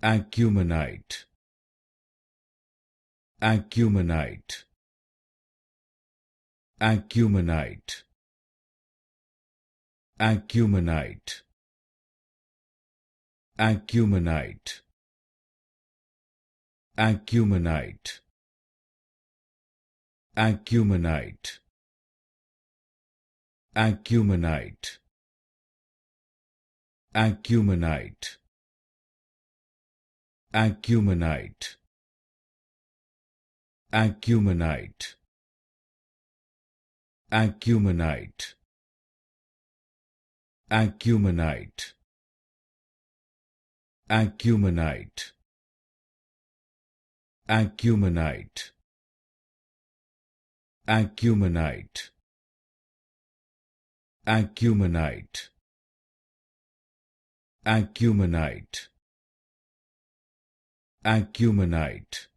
Acuminite, Acuminite, Acuminite, Acuminite, Acuminite, Acuminite, Acuminite, Acuminite, Acuminite, Acuminite, Acuminite, Acuminite, Acuminite, Acuminite, Acuminite, Acuminite, Acuminite, Acuminite, Acuminite,